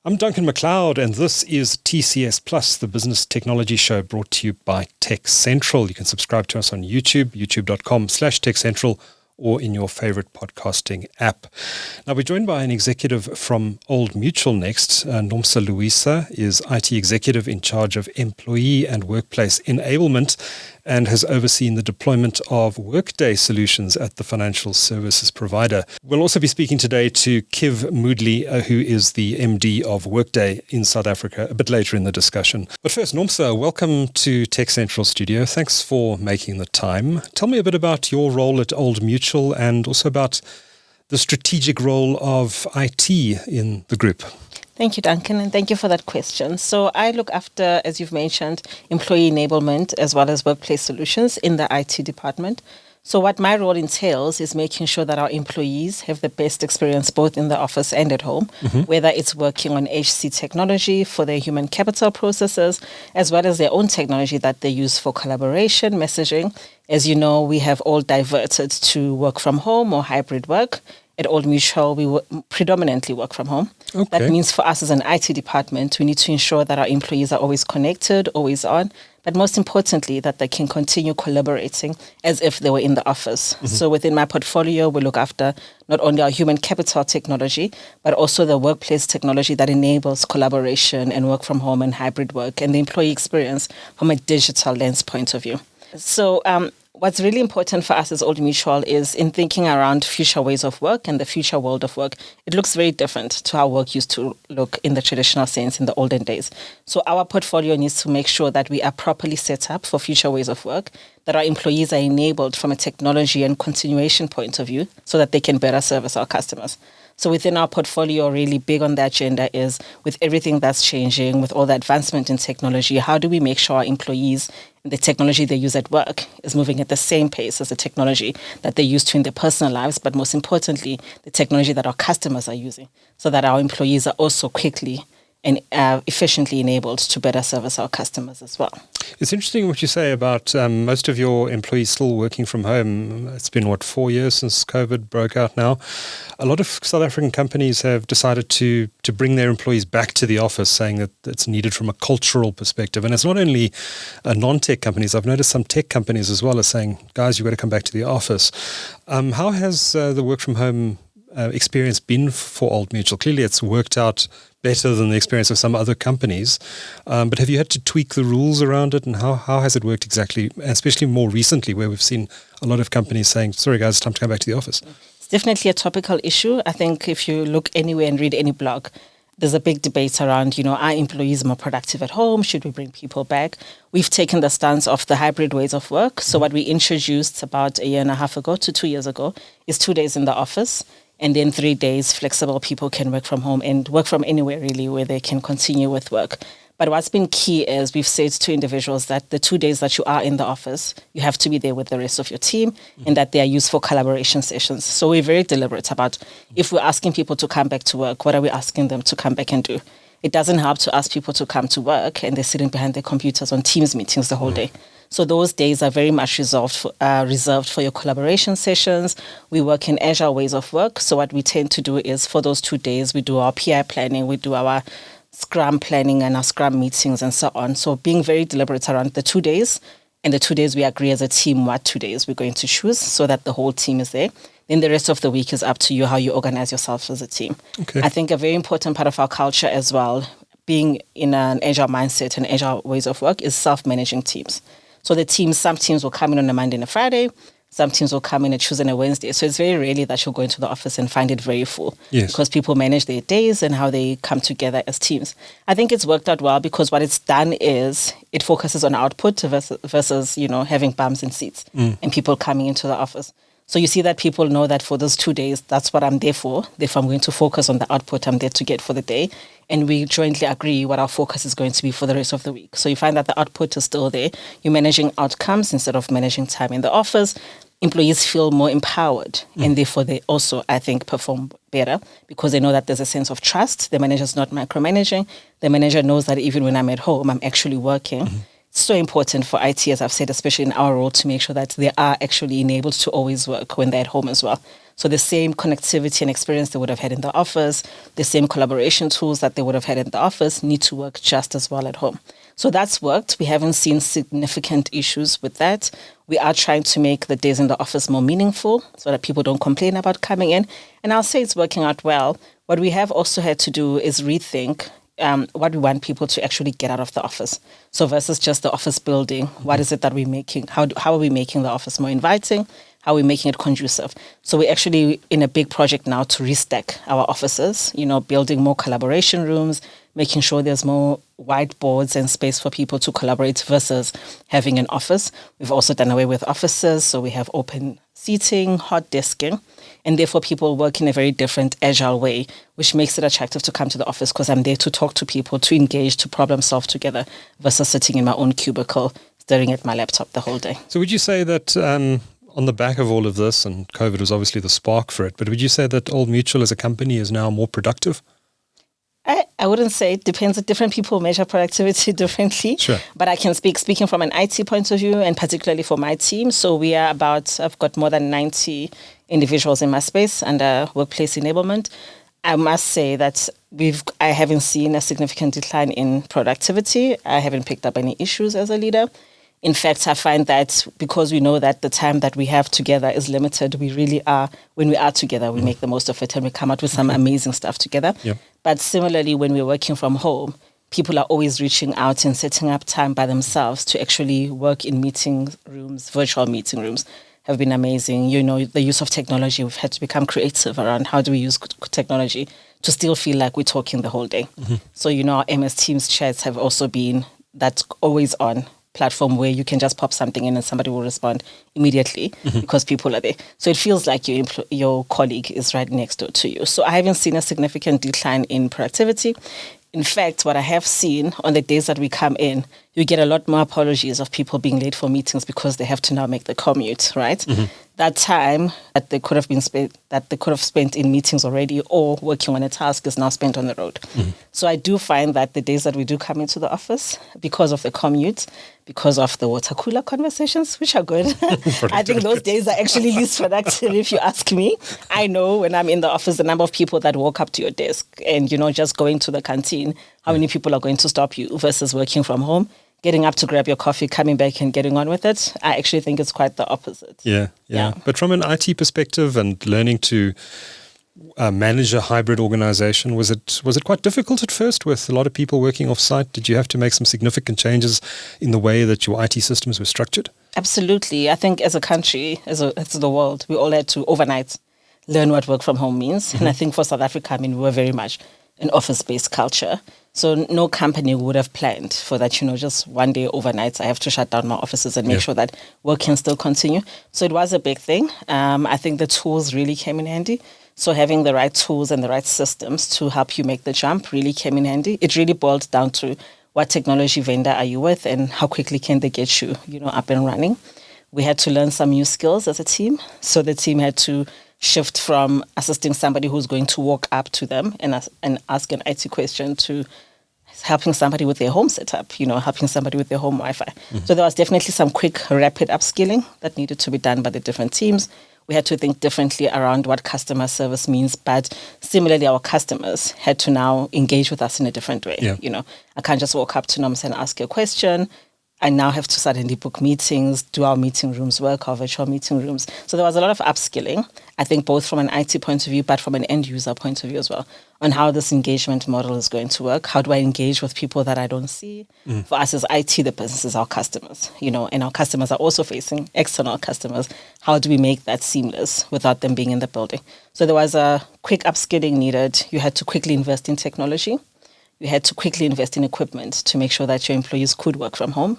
I'm Duncan McLeod, and this is TCS Plus, the business technology show brought to you by TechCentral. You can subscribe to us on YouTube, youtube.com/TechCentral, or in your favorite podcasting app. Now, we're joined by an executive from Old Mutual next. Nomsa Lewisa is IT executive in charge of employee and workplace enablement and has overseen the deployment of Workday solutions at the financial services provider. We'll also be speaking today to Kiv Moodley, who is the MD of Workday in South Africa, a bit later in the discussion. But first, Nomsa, welcome to TechCentral Studio. Thanks for making the time. Tell me a bit about your role at Old Mutual and also about the strategic role of IT in the group. Thank you, Duncan, and thank you for that question. So I look after, as you've mentioned, employee enablement as well as workplace solutions in the IT department. So what my role entails is making sure that our employees have the best experience both in the office and at home, whether it's working on HC technology for their human capital processes, as well as their own technology that they use for collaboration, messaging. As you know, we have all diverted to work from home or hybrid work. At Old Mutual, we predominantly work from home. Okay. That means for us as an IT department, we need to ensure that our employees are always connected, always on, but most importantly, that they can continue collaborating as if they were in the office. So within my portfolio, we look after not only our human capital technology, but also the workplace technology that enables collaboration and work from home and hybrid work and the employee experience from a digital lens point of view. So what's really important for us as Old Mutual is in thinking around future ways of work and the future world of work. It looks very different to how work used to look in the traditional sense in the olden days. So our portfolio needs to make sure that we are properly set up for future ways of work, that our employees are enabled from a technology and continuation point of view so that they can better service our customers. So within our portfolio, really big on the agenda is with everything that's changing, with all the advancement in technology, how do we make sure our employees and the technology they use at work is moving at the same pace as the technology that they use to in their personal lives, but most importantly, the technology that our customers are using, so that our employees are also quickly and efficiently enabled to better service our customers as well. It's interesting what you say about most of your employees still working from home. It's been, 4 years since COVID broke out now. A lot of South African companies have decided to bring their employees back to the office, saying that it's needed from a cultural perspective. And it's not only non-tech companies. I've noticed some tech companies as well are saying, guys, you've got to come back to the office. How has the work from home experience been for Old Mutual? Clearly it's worked out better than the experience of some other companies. But have you had to tweak the rules around it, and how has it worked exactly, especially more recently where we've seen a lot of companies saying, sorry guys, it's time to come back to the office? It's definitely a topical issue. I think if you look anywhere and read any blog, there's a big debate around, are employees more productive at home? Should we bring people back? We've taken the stance of the hybrid ways of work. So what we introduced about a year and a half ago to 2 years ago is 2 days in the office. And then 3 days, flexible people can work from home and work from anywhere, really, where they can continue with work. But what's been key is we've said to individuals that the 2 days that you are in the office, you have to be there with the rest of your team and that they are used for collaboration sessions. So we're very deliberate about if we're asking people to come back to work, what are we asking them to come back and do? It doesn't help to ask people to come to work and they're sitting behind their computers on Teams meetings the whole day. So those days are very much reserved for your collaboration sessions. We work in agile ways of work. So what we tend to do is for those 2 days, we do our PI planning, we do our Scrum planning and our Scrum meetings and so on. So being very deliberate around the 2 days, and the 2 days we agree as a team what 2 days we're going to choose so that the whole team is there. Then the rest of the week is up to you how you organize yourself as a team. Okay. I think a very important part of our culture as well, being in an agile mindset and agile ways of work, is self-managing teams. So some teams will come in on a Monday and a Friday. Some teams will come in a Tuesday and a Wednesday. So it's very rarely that you'll go into the office and find it very full. Yes. Because people manage their days and how they come together as teams. I think it's worked out well because what it's done is it focuses on output versus having bums in seats and people coming into the office. So you see that people know that for those 2 days, that's what I'm there for. If I'm going to focus on the output I'm there to get for the day. And we jointly agree what our focus is going to be for the rest of the week. So you find that the output is still there. You're managing outcomes instead of managing time in the office. Employees feel more empowered and therefore they also, I think, perform better because they know that there's a sense of trust. The manager's not micromanaging. The manager knows that even when I'm at home, I'm actually working. so important for IT, as I've said, especially in our role, to make sure that they are actually enabled to always work when they're at home as well. So the same connectivity and experience they would have had in the office, the same collaboration tools that they would have had in the office need to work just as well at home. So that's worked. We haven't seen significant issues with that. We are trying to make the days in the office more meaningful so that people don't complain about coming in. And I'll say it's working out well. What we have also had to do is rethink what we want people to actually get out of the office. So versus just the office building, what is it that we're making? How are we making the office more inviting? How are we making it conducive? So we're actually in a big project now to restack our offices, building more collaboration rooms, making sure there's more whiteboards and space for people to collaborate versus having an office. We've also done away with offices, so we have open seating, hot desking, and therefore people work in a very different, agile way, which makes it attractive to come to the office because I'm there to talk to people, to engage, to problem solve together versus sitting in my own cubicle, staring at my laptop the whole day. So would you say that on the back of all of this, and COVID was obviously the spark for it, but would you say that Old Mutual as a company is now more productive? I wouldn't say. It depends. Different people measure productivity differently. Sure. But I can speaking from an IT point of view and particularly for my team. So we are I've got more than 90 individuals in my space under workplace enablement. I must say that I haven't seen a significant decline in productivity. I haven't picked up any issues as a leader. In fact, I find that because we know that the time that we have together is limited, we really are, when we are together, we make the most of it and we come out with some amazing stuff together. Yep. But similarly, when we're working from home, people are always reaching out and setting up time by themselves to actually work in meeting rooms, virtual meeting rooms have been amazing. The use of technology, we've had to become creative around how do we use technology to still feel like we're talking the whole day. Mm-hmm. So, our MS Teams chats have also been that always on platform where you can just pop something in and somebody will respond immediately because people are there. So it feels like your colleague is right next door to you. So I haven't seen a significant decline in productivity. In fact, what I have seen on the days that we come in, you get a lot more apologies of people being late for meetings because they have to now make the commute, right? Mm-hmm. That time that they could have spent in meetings already or working on a task is now spent on the road. Mm-hmm. So I do find that the days that we do come into the office, because of the commute, because of the water cooler conversations, which are good, I think those days are actually least productive if you ask me. I know when I'm in the office, the number of people that walk up to your desk and, just going to the canteen, how many people are going to stop you versus working from home, getting up to grab your coffee, coming back and getting on with it. I actually think it's quite the opposite. Yeah. But from an IT perspective and learning to manage a hybrid organization, was it quite difficult at first with a lot of people working off-site? Did you have to make some significant changes in the way that your IT systems were structured? Absolutely. I think as a country, as the world, we all had to overnight learn what work from home means. Mm-hmm. And I think for South Africa, we were very much an office-based culture. So no company would have planned for that, just one day overnight, I have to shut down my offices and make sure that work can still continue. So it was a big thing. I think the tools really came in handy. So having the right tools and the right systems to help you make the jump really came in handy. It really boiled down to what technology vendor are you with and how quickly can they get you, up and running. We had to learn some new skills as a team. So the team had to shift from assisting somebody who's going to walk up to them and ask an IT question to helping somebody with their home setup, helping somebody with their home Wi-Fi. Mm-hmm. So there was definitely some quick, rapid upskilling that needed to be done by the different teams. We had to think differently around what customer service means, but similarly, our customers had to now engage with us in a different way. Yeah. I can't just walk up to Nomsa and ask a question. I now have to suddenly book meetings, do our meeting rooms work, our virtual meeting rooms. So there was a lot of upskilling, I think both from an IT point of view, but from an end user point of view as well, on how this engagement model is going to work. How do I engage with people that I don't see? Mm. For us as IT, the business is our customers, and our customers are also facing external customers. How do we make that seamless without them being in the building? So there was a quick upskilling needed. You had to quickly invest in technology. You had to quickly invest in equipment to make sure that your employees could work from home,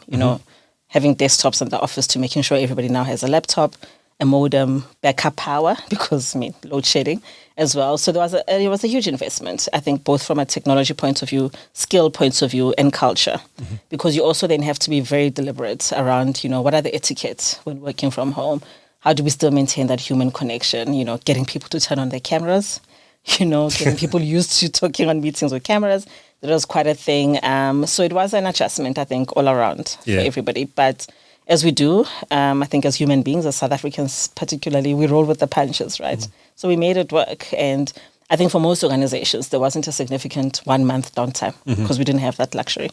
having desktops in the office to making sure everybody now has a laptop, a modem, backup power, because load shedding as well. So it was a huge investment, I think, both from a technology point of view, skill point of view, and culture, because you also then have to be very deliberate around, what are the etiquettes when working from home? How do we still maintain that human connection, getting people to turn on their cameras, getting people used to talking on meetings with cameras. That was quite a thing. So it was an adjustment, I think, all around for everybody. But as we do, I think as human beings, as South Africans particularly, we roll with the punches, right? So we made it work. And I think for most organizations, there wasn't a significant 1 month downtime because we didn't have that luxury.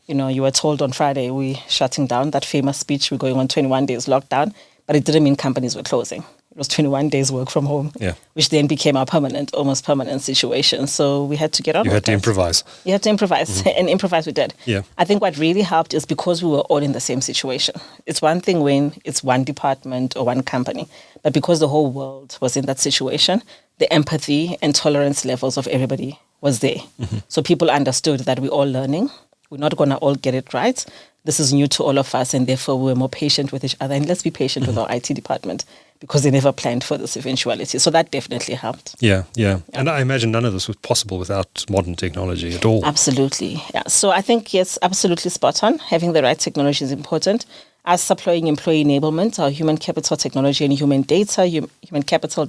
You know, you were told on Friday, we're shutting down, that famous speech, we're going on 21 days lockdown, but it didn't mean companies were closing. It was 21 days work from home, which then became our almost permanent situation. So we had to get on with it. You had to improvise. You had to improvise, and improvise we did. Yeah. I think what really helped is because we were all in the same situation. It's one thing when it's one department or one company, but because the whole world was in that situation, the empathy and tolerance levels of everybody was there. So people understood that we're all learning. We're not going to all get it right. This is new to all of us, and therefore we're more patient with each other. And let's be patient with our IT department because they never planned for this eventuality. So that definitely helped. Yeah. And I imagine none of this was possible without modern technology at all. Absolutely. Yeah. So I think, yes, absolutely spot on. Having the right technology is important. Us supplying employee enablement, our human capital technology and human data, human capital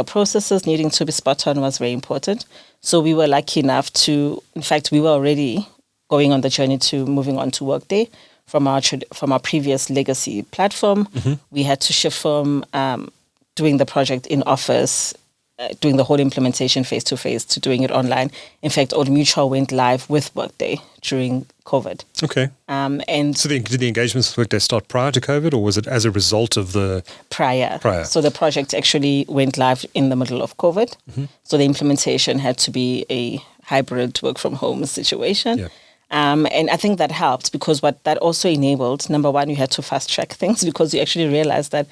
processes needing to be spot on was very important. So we were lucky enough to, in fact, we were already going on the journey to moving on to Workday from our previous legacy platform. We had to shift from doing the project in office, doing the whole implementation face-to-face to doing it online. In fact, Old Mutual went live with Workday during COVID. Okay. And so did the engagements with Workday start prior to COVID, or was it as a result of the... Prior. So the project actually went live in the middle of COVID. So the implementation had to be a hybrid work-from-home situation. Yeah. And I think that helped because what that also enabled, number one, you had to fast-track things because you actually realized that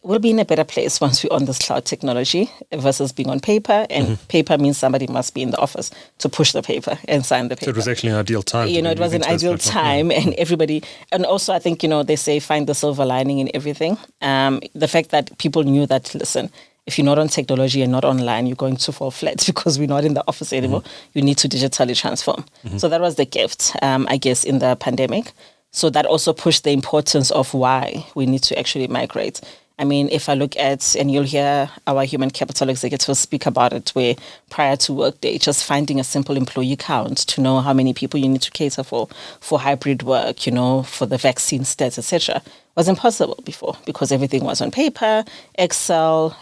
we'll be in a better place once we're on this cloud technology versus being on paper. And paper means somebody must be in the office to push the paper and sign the paper. So it was actually an ideal time. You know, it was an ideal time and everybody... And also, I think, you know, they say find the silver lining in everything. The fact that people knew that, listen, if you're not on technology and not online, you're going to fall flat because we're not in the office anymore. You need to digitally transform. So that was the gift, I guess, in the pandemic. So that also pushed the importance of why we need to actually migrate. I mean, if I look at, and you'll hear our human capital executives speak about it, where prior to Workday, just finding a simple employee count to know how many people you need to cater for hybrid work, you know, for the vaccine stats, etc., was impossible before because everything was on paper, Excel,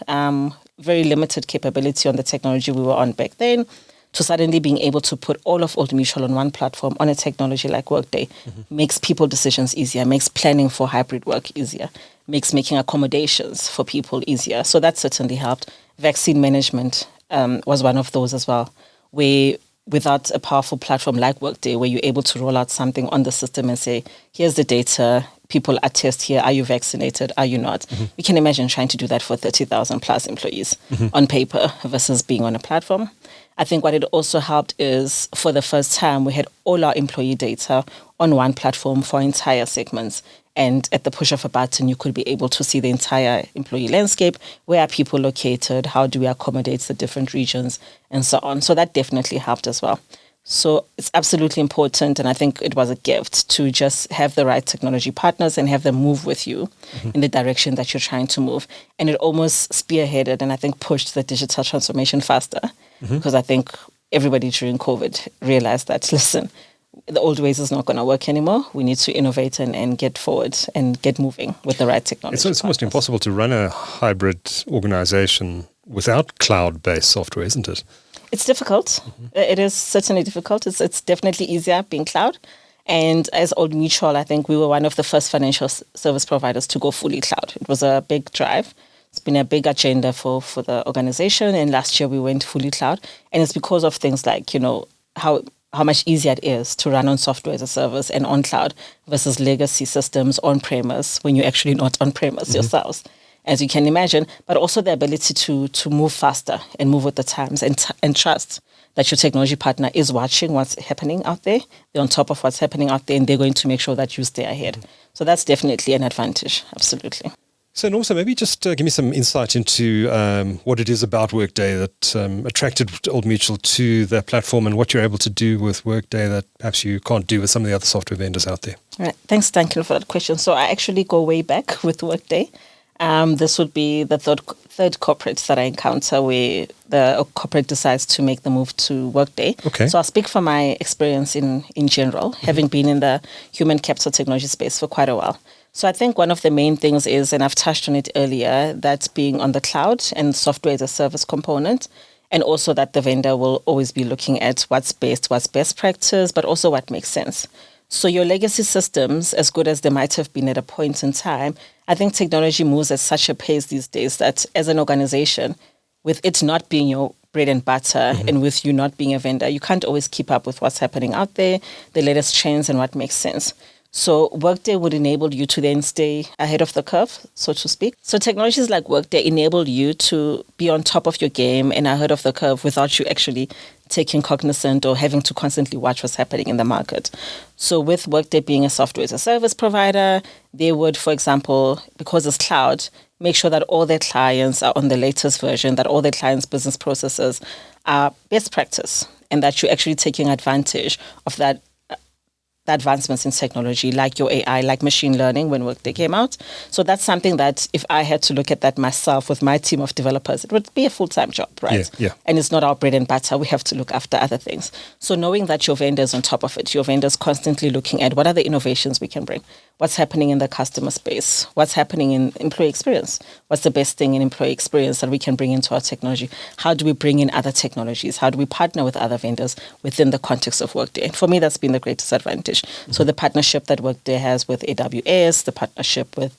very limited capability on the technology we were on back then. To suddenly being able to put all of Old Mutual on one platform on a technology like Workday makes people decisions easier, makes planning for hybrid work easier, makes making accommodations for people easier. So that certainly helped. Vaccine management was one of those as well, where without a powerful platform like Workday, where you're able to roll out something on the system and say, here's the data, people attest here, are you vaccinated, are you not? You can imagine trying to do that for 30,000 plus employees on paper versus being on a platform. I think what it also helped is for the first time, we had all our employee data on one platform for entire segments. And at the push of a button, you could be able to see the entire employee landscape. Where are people located? How do we accommodate the different regions and so on? So that definitely helped as well. So it's absolutely important. And I think it was a gift to just have the right technology partners and have them move with you in the direction that you're trying to move. And it almost spearheaded and I think pushed the digital transformation faster because I think everybody during COVID realized that, listen, the old ways is not going to work anymore. We need to innovate and get forward and get moving with the right technology. It's almost impossible to run a hybrid organization without cloud-based software, isn't it? It's difficult. It is certainly difficult. It's definitely easier being cloud. And as Old Mutual, I think we were one of the first financial service providers to go fully cloud. It was a big drive. It's been a big agenda for the organization. And last year we went fully cloud. And it's because of things like, you know, how much easier it is to run on software as a service and on cloud versus legacy systems on-premise when you're actually not on-premise yourselves, as you can imagine, but also the ability to move faster and move with the times and trust that your technology partner is watching what's happening out there. They're on top of what's happening out there and they're going to make sure that you stay ahead. So that's definitely an advantage, absolutely. So Nomsa, maybe just give me some insight into what it is about Workday that attracted Old Mutual to their platform and what you're able to do with Workday that perhaps you can't do with some of the other software vendors out there. All right. Thanks, Duncan, for that question. So I actually go way back with Workday. This would be the third corporate that I encounter where the corporate decides to make the move to Workday. Okay. So I'll speak from my experience in general, having been in the human capital technology space for quite a while. So I think one of the main things is, and I've touched on it earlier, that's being on the cloud and software as a service component, and also that the vendor will always be looking at what's best practice, but also what makes sense. So your legacy systems, as good as they might have been at a point in time, I think technology moves at such a pace these days that as an organization, with it not being your bread and butter and with you not being a vendor, you can't always keep up with what's happening out there, the latest trends and what makes sense. So Workday would enable you to then stay ahead of the curve, so to speak. So technologies like Workday enable you to be on top of your game and ahead of the curve without you actually taking cognizant or having to constantly watch what's happening in the market. So with Workday being a software as a service provider, they would, for example, because it's cloud, make sure that all their clients are on the latest version, that all their clients' business processes are best practice, and that you're actually taking advantage of that the advancements in technology, like your AI, like machine learning when Workday came out. So that's something that if I had to look at that myself with my team of developers, it would be a full-time job, right? Yeah. And it's not our bread and butter. We have to look after other things. So knowing that your vendor is on top of it, your vendor is constantly looking at what are the innovations we can bring, what's happening in the customer space, what's happening in employee experience, what's the best thing in employee experience that we can bring into our technology, how do we bring in other technologies, how do we partner with other vendors within the context of Workday. And for me, that's been the greatest advantage. So the partnership that Workday has with AWS, the partnership with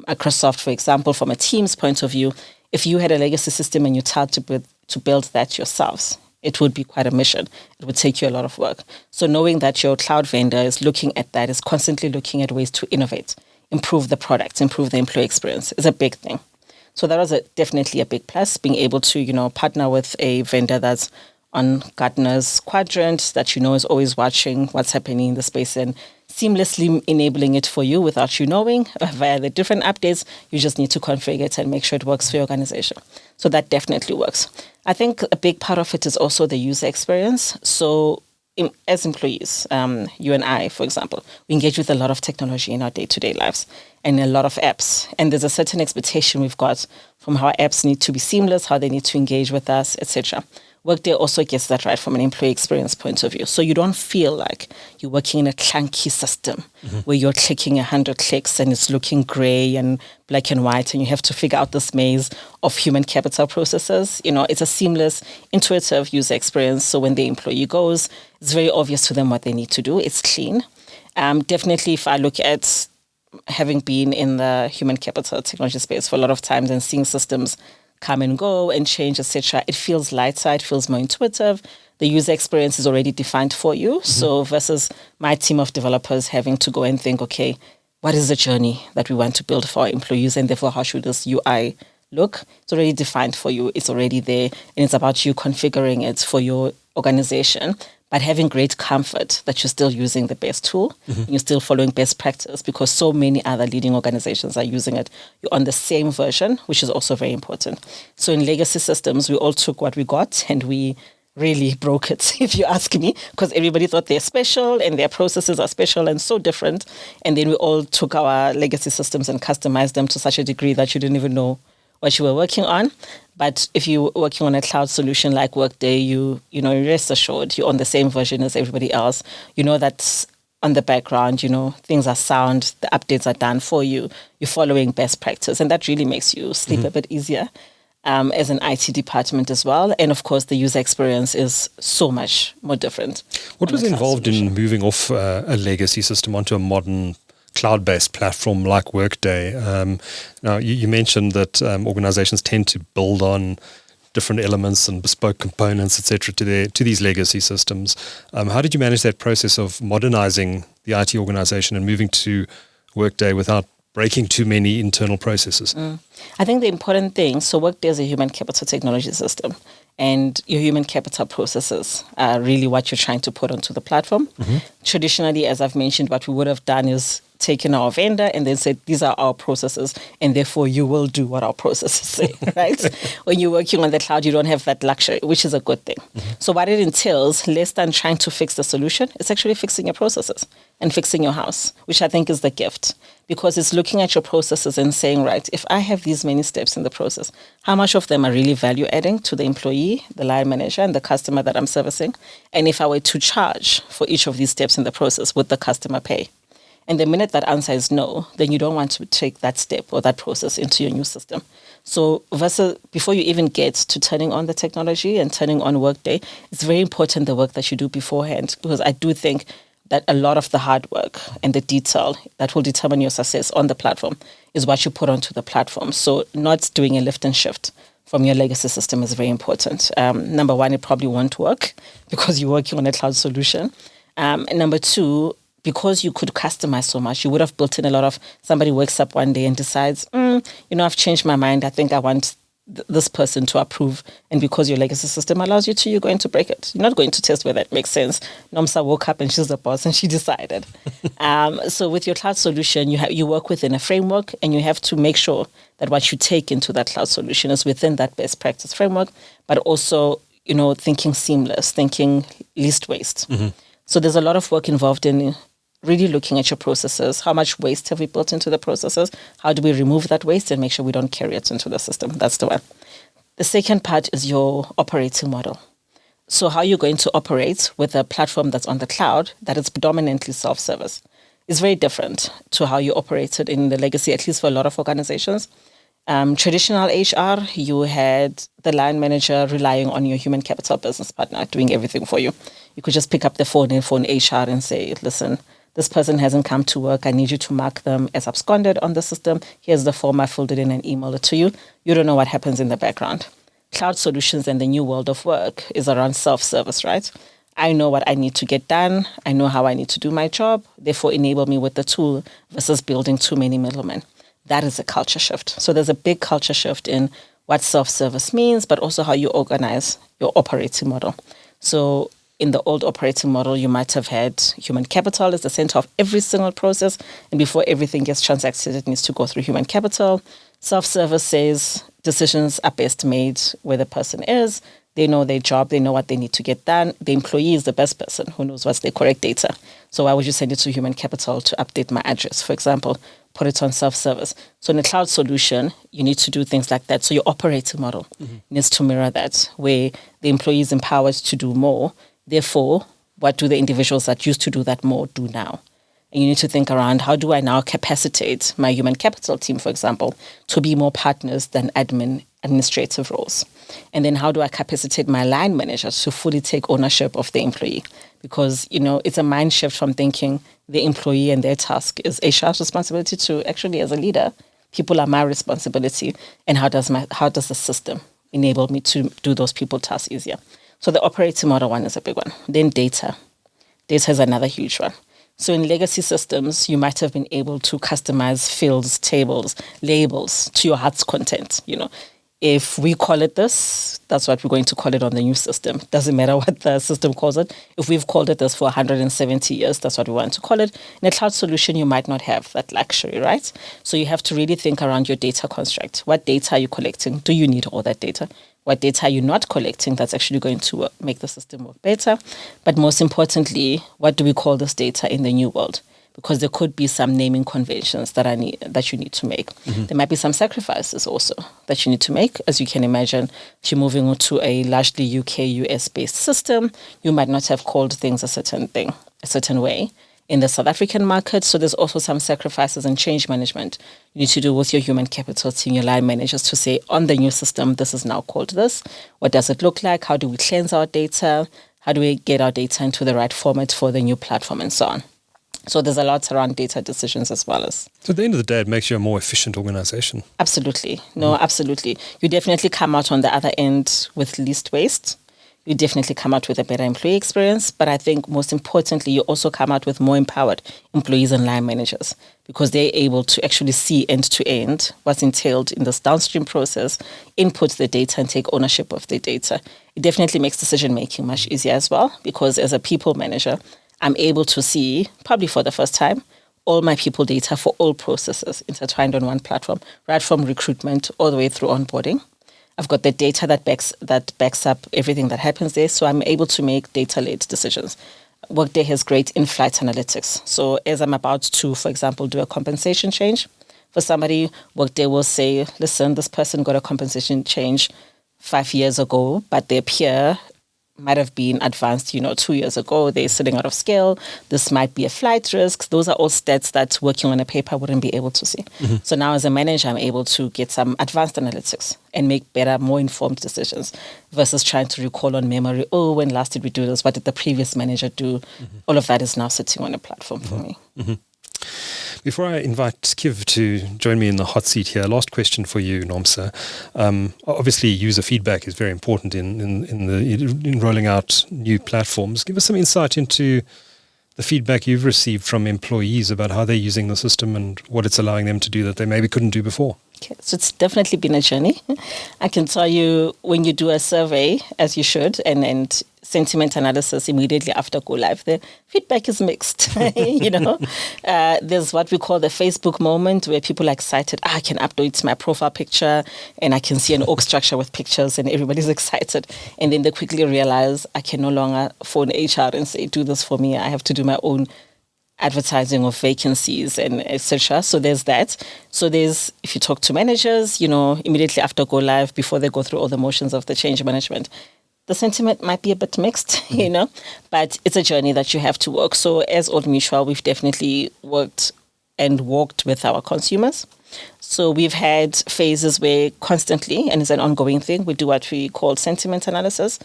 Microsoft, for example, from a team's point of view, if you had a legacy system and you tried to build that yourselves, it would be quite a mission. It would take you a lot of work. So knowing that your cloud vendor is looking at that, is constantly looking at ways to innovate, improve the products, improve the employee experience is a big thing. So that was definitely a big plus, being able to, partner with a vendor that's on Gartner's quadrant that is always watching what's happening in the space and seamlessly enabling it for you without you knowing via the different updates. You just need to configure it and make sure it works for your organization. So that definitely works. I think a big part of it is also the user experience. So as employees, you and I, for example, we engage with a lot of technology in our day-to-day lives and a lot of apps. And there's a certain expectation we've got from how our apps need to be seamless, how they need to engage with us, etc. Workday also gets that right from an employee experience point of view. So you don't feel like you're working in a clunky system where you're clicking 100 clicks and it's looking gray and black and white and you have to figure out this maze of human capital processes. It's a seamless, intuitive user experience. So when the employee goes, it's very obvious to them what they need to do. It's clean. Definitely, if I look at having been in the human capital technology space for a lot of times and seeing systems come and go and change, etc., it feels lighter, it feels more intuitive. The user experience is already defined for you. So versus my team of developers having to go and think, okay, what is the journey that we want to build for our employees and therefore how should this UI look? It's already defined for you. It's already there. And it's about you configuring it for your organization, but having great comfort that you're still using the best tool, and you're still following best practice because so many other leading organizations are using it. You're on the same version, which is also very important. So in legacy systems, we all took what we got and we really broke it, if you ask me, because everybody thought they're special and their processes are special and so different. And then we all took our legacy systems and customized them to such a degree that you didn't even know what you were working on. But if you're working on a cloud solution like Workday, you rest assured you're on the same version as everybody else. You know that on the background, things are sound, the updates are done for you, you're following best practice. And that really makes you sleep a bit easier as an IT department as well. And of course, the user experience is so much more different. What was involved in moving off a legacy system onto a modern cloud-based platform like Workday? Now, you mentioned that organizations tend to build on different elements and bespoke components, etc., to these legacy systems. How did you manage that process of modernizing the IT organization and moving to Workday without breaking too many internal processes? I think the important thing, so Workday is a human capital technology system, and your human capital processes are really what you're trying to put onto the platform. Traditionally, as I've mentioned, what we would have done is taken our vendor and then said, these are our processes, and therefore you will do what our processes say, right? When you're working on the cloud, you don't have that luxury, which is a good thing. So what it entails, less than trying to fix the solution, it's actually fixing your processes and fixing your house, which I think is the gift, because it's looking at your processes and saying, right, if I have these many steps in the process, how much of them are really value adding to the employee, the line manager, and the customer that I'm servicing? And if I were to charge for each of these steps in the process, would the customer pay? And the minute that answer is no, then you don't want to take that step or that process into your new system. So before you even get to turning on the technology and turning on Workday, it's very important the work that you do beforehand, because I do think that a lot of the hard work and the detail that will determine your success on the platform is what you put onto the platform. So not doing a lift and shift from your legacy system is very important. Number one, it probably won't work because you're working on a cloud solution. And number two, because you could customize so much, you would have built in a lot of, somebody wakes up one day and decides, I've changed my mind. I think I want this person to approve. And because your legacy system allows you to, you're going to break it. You're not going to test whether it makes sense. Nomsa woke up and she's the boss and she decided. So with your cloud solution, you work within a framework, and you have to make sure that what you take into that cloud solution is within that best practice framework, but also, thinking seamless, thinking least waste. So there's a lot of work involved in really looking at your processes. How much waste have we built into the processes? How do we remove that waste and make sure we don't carry it into the system? That's the one. The second part is your operating model. So how you're going to operate with a platform that's on the cloud that is predominantly self-service is very different to how you operated in the legacy, at least for a lot of organizations. Traditional HR, you had the line manager relying on your human capital business partner doing everything for you. You could just pick up the phone and phone HR and say, listen, this person hasn't come to work. I need you to mark them as absconded on the system. Here's the form. I filled it in and emailed it to you. You don't know what happens in the background. Cloud solutions and the new world of work is around self-service, right? I know what I need to get done. I know how I need to do my job. Therefore, enable me with the tool versus building too many middlemen. That is a culture shift. So there's a big culture shift in what self-service means, but also how you organize your operating model. So in the old operating model, you might have had human capital as the center of every single process. And before everything gets transacted, it needs to go through human capital. Self-service says decisions are best made where the person is. They know their job. They know what they need to get done. The employee is the best person who knows what's the correct data. So why would you send it to human capital to update my address, for example? Put it on self-service. So in a cloud solution, you need to do things like that. So your operating model needs to mirror that, where the employee is empowered to do more. Therefore, what do the individuals that used to do that more do now? And you need to think around, how do I now capacitate my human capital team, for example, to be more partners than administrative roles? And then how do I capacitate my line managers to fully take ownership of the employee? Because, it's a mind shift from thinking the employee and their task is HR's responsibility to actually, as a leader, people are my responsibility. And how does the system enable me to do those people tasks easier? So the operating model one is a big one. Then data. Data is another huge one. So in legacy systems, you might have been able to customize fields, tables, labels to your heart's content. If we call it this, that's what we're going to call it on the new system. Doesn't matter what the system calls it. If we've called it this for 170 years, that's what we want to call it. In a cloud solution, you might not have that luxury, right? So you have to really think around your data construct. What data are you collecting? Do you need all that data? What data are you not collecting that's actually going to make the system work better? But most importantly, what do we call this data in the new world? Because there could be some naming conventions that you need to make. There might be some sacrifices also that you need to make. As you can imagine, if you're moving to a largely UK, US-based system, you might not have called things a certain way in the South African market. So there's also some sacrifices and change management you need to do with your human capital team, your line managers, to say, on the new system, this is now called this. What does it look like? How do we cleanse our data? How do we get our data into the right format for the new platform and so on? So there's a lot around data decisions as well as. So at the end of the day, it makes you a more efficient organization. Absolutely. No, absolutely. You definitely come out on the other end with least waste. You definitely come out with a better employee experience. But I think most importantly, you also come out with more empowered employees and line managers, because they're able to actually see end to end what's entailed in this downstream process, input the data and take ownership of the data. It definitely makes decision making much easier as well, because as a people manager, I'm able to see, probably for the first time, all my people data for all processes intertwined on one platform, right from recruitment all the way through onboarding. I've got the data that backs up everything that happens there, so I'm able to make data-led decisions. Workday has great in-flight analytics. So as I'm about to, for example, do a compensation change for somebody, Workday will say, listen, this person got a compensation change 5 years ago, but their peer might have been advanced, 2 years ago. They're sitting out of scale. This might be a flight risk. Those are all stats that working on a paper wouldn't be able to see. So now as a manager, I'm able to get some advanced analytics and make better, more informed decisions versus trying to recall on memory, when last did we do this? What did the previous manager do? All of that is now sitting on a platform for me. Before I invite Kiv to join me in the hot seat here, last question for you, Nomsa. Obviously, user feedback is very important in rolling out new platforms. Give us some insight into the feedback you've received from employees about how they're using the system and what it's allowing them to do that they maybe couldn't do before. Okay, so it's definitely been a journey. I can tell you when you do a survey, as you should, and sentiment analysis immediately after go live, the feedback is mixed. There's what we call the Facebook moment where people are excited. I can upload my profile picture and I can see an org structure with pictures and everybody's excited. And then they quickly realize I can no longer phone HR and say, do this for me. I have to do my own advertising of vacancies and etc. So there's that. So there's, if you talk to managers, immediately after go live, before they go through all the motions of the change management, the sentiment might be a bit mixed, but it's a journey that you have to work. So as Old Mutual, we've definitely worked and walked with our consumers. So we've had phases where constantly, and it's an ongoing thing, we do what we call sentiment analysis,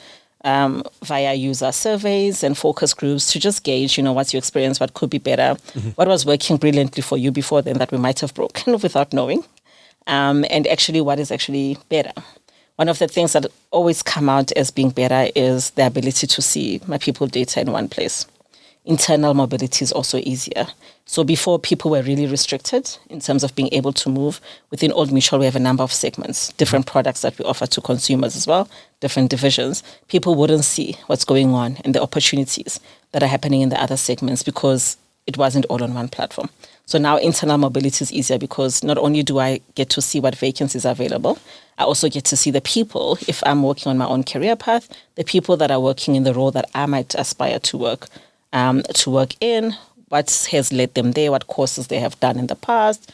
via user surveys and focus groups to just gauge, what's your experience, what could be better, what was working brilliantly for you before then that we might have broken without knowing, and actually what is actually better. One of the things that always come out as being better is the ability to see my people data in one place. Internal mobility is also easier. So before, people were really restricted in terms of being able to move. Within Old Mutual, we have a number of segments, different products that we offer to consumers as well, different divisions. People wouldn't see what's going on and the opportunities that are happening in the other segments because it wasn't all on one platform. So now internal mobility is easier because not only do I get to see what vacancies are available, I also get to see the people, if I'm working on my own career path, the people that are working in the role that I might aspire to work in, what has led them there, what courses they have done in the past,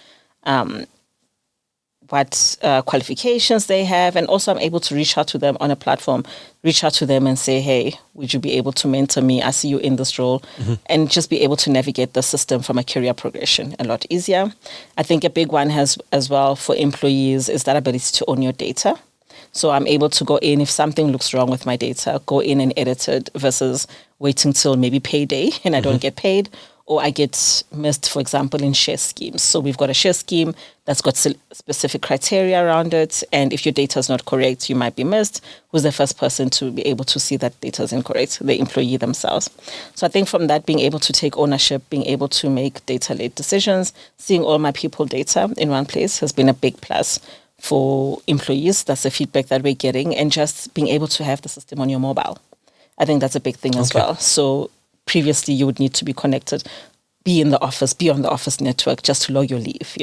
what qualifications they have, and also I'm able to reach out to them on a platform, reach out to them and say, hey, would you be able to mentor me? I see you in this role, and just be able to navigate the system from a career progression a lot easier. I think a big one has as well for employees is that ability to own your data. So I'm able to go in, if something looks wrong with my data, go in and edit it versus waiting till maybe payday and I don't get paid, or I get missed, for example, in share schemes. So we've got a share scheme that's got specific criteria around it. And if your data is not correct, you might be missed. Who's the first person to be able to see that data is incorrect? The employee themselves. So I think from that, being able to take ownership, being able to make data-led decisions, seeing all my people data in one place has been a big plus for employees. That's the feedback that we're getting. And just being able to have the system on your mobile. I think that's a big thing as well. So previously, you would need to be connected, be in the office, be on the office network just to log your leave,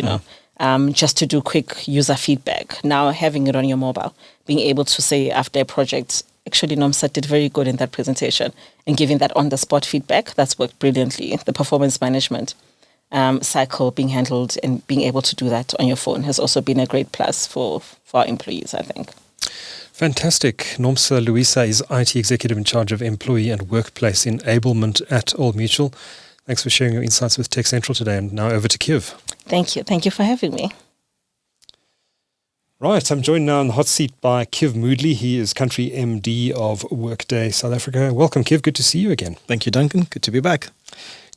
just to do quick user feedback. Now having it on your mobile, being able to say after a project, actually Nomsa did very good in that presentation, and giving that on-the-spot feedback, that's worked brilliantly. The performance management cycle being handled and being able to do that on your phone has also been a great plus for our employees, I think. Fantastic. Nomsa Lewisa is IT Executive in charge of Employee and Workplace Enablement at Old Mutual. Thanks for sharing your insights with TechCentral today. And now over to Kiv. Thank you. Thank you for having me. Right. I'm joined now in the hot seat by Kiv Moodley. He is Country MD of Workday South Africa. Welcome, Kiv. Good to see you again. Thank you, Duncan. Good to be back.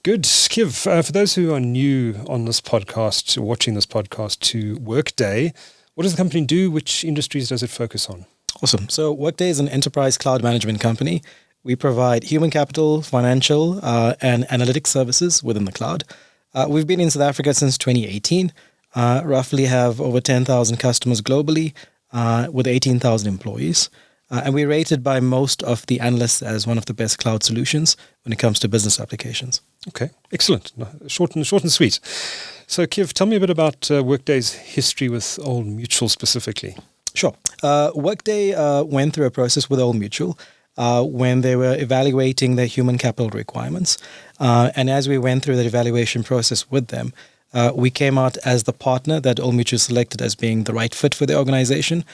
Good. Kiv, for those who are new on this podcast, watching this podcast to Workday, what does the company do? Which industries does it focus on? Awesome. So Workday is an enterprise cloud management company. We provide human capital, financial, and analytics services within the cloud. We've been in South Africa since 2018, roughly have over 10,000 customers globally with 18,000 employees. And we're rated by most of the analysts as one of the best cloud solutions when it comes to business applications. Okay, excellent. Short and sweet. So, Kiv, tell me a bit about Workday's history with Old Mutual specifically. Sure. Workday went through a process with Old Mutual when they were evaluating their human capital requirements. And as we went through that evaluation process with them, we came out as the partner that Old Mutual selected as being the right fit for the organization,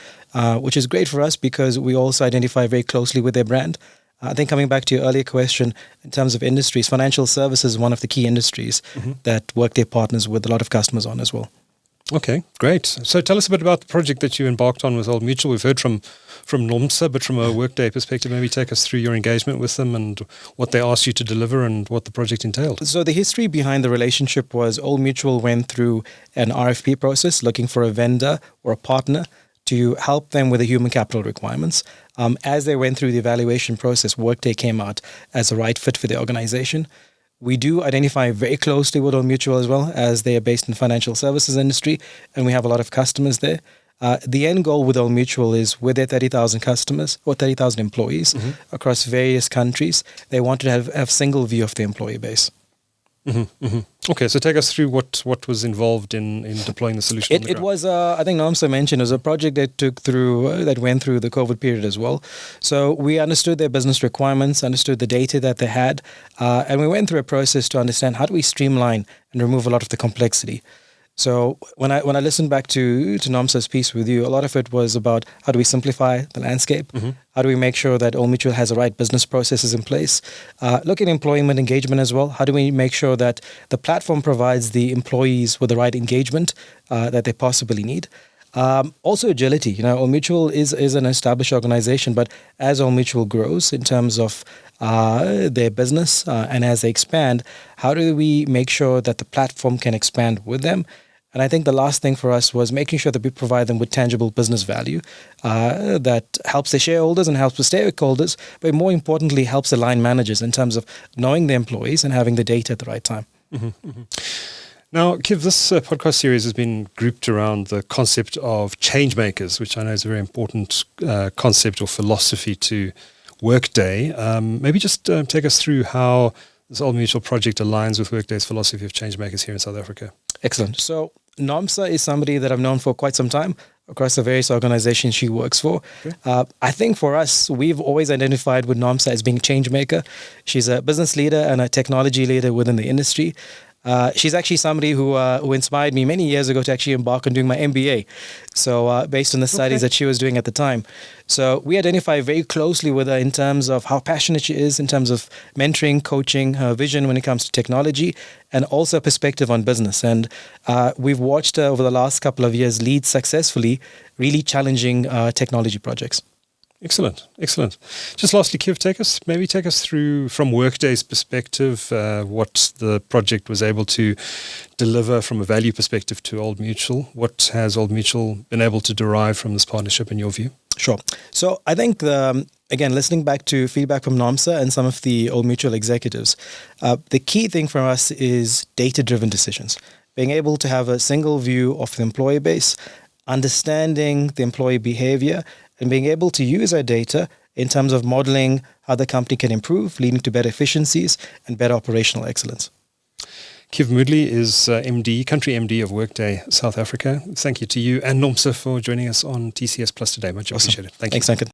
which is great for us because we also identify very closely with their brand. I think coming back to your earlier question, in terms of industries, financial services is one of the key industries that Workday partners with a lot of customers on as well. Okay, great. So tell us a bit about the project that you embarked on with Old Mutual. We've heard from Nomsa, but from a Workday perspective, maybe take us through your engagement with them and what they asked you to deliver and what the project entailed. So the history behind the relationship was Old Mutual went through an RFP process looking for a vendor or a partner to help them with the human capital requirements. As they went through the evaluation process, Workday came out as the right fit for the organization. We do identify very closely with Old Mutual as well, as they are based in the financial services industry, and we have a lot of customers there. The end goal with Old Mutual is with their 30,000 customers or 30,000 employees across various countries, they wanted to have single view of the employee base. Okay, so take us through what was involved in deploying the solution. It was, I think Nomsa mentioned, it was a project that went through the COVID period as well. So we understood their business requirements, understood the data that they had, and we went through a process to understand how do we streamline and remove a lot of the complexity. So when I listened back to Nomsa's piece with you, a lot of it was about how do we simplify the landscape? How do we make sure that Old Mutual has the right business processes in place? Look at employment engagement as well. How do we make sure that the platform provides the employees with the right engagement that they possibly need? Also agility. Old Mutual is an established organization, but as Old Mutual grows in terms of their business and as they expand, how do we make sure that the platform can expand with them? And I think the last thing for us was making sure that we provide them with tangible business value that helps the shareholders and helps the stakeholders, but more importantly, helps the line managers in terms of knowing the employees and having the data at the right time. Now, Kiv, this podcast series has been grouped around the concept of change makers, which I know is a very important concept or philosophy to Workday. Maybe just take us through how this Old Mutual project aligns with Workday's philosophy of change makers here in South Africa. Excellent. So Nomsa is somebody that I've known for quite some time across the various organizations she works for. Okay. I think for us, we've always identified with Nomsa as being a change maker. She's a business leader and a technology leader within the industry. She's actually somebody who inspired me many years ago to actually embark on doing my MBA. So based on the studies that she was doing at the time. So we identify very closely with her in terms of how passionate she is, in terms of mentoring, coaching, her vision when it comes to technology, and also perspective on business. And we've watched her over the last couple of years lead successfully really challenging technology projects. Excellent. Just lastly, Kiv, take us through from Workday's perspective what the project was able to deliver from a value perspective to Old Mutual. What has Old Mutual been able to derive from this partnership in your view? Sure. So I think, again, listening back to feedback from Nomsa and some of the Old Mutual executives, the key thing for us is data-driven decisions. Being able to have a single view of the employee base, understanding the employee behavior, and being able to use our data in terms of modeling how the company can improve, leading to better efficiencies and better operational excellence. Kiv Moodley is country MD of Workday South Africa. Thank you to you and Nomsa for joining us on TCS Plus today. Much appreciated. Thank you. Thanks, Duncan.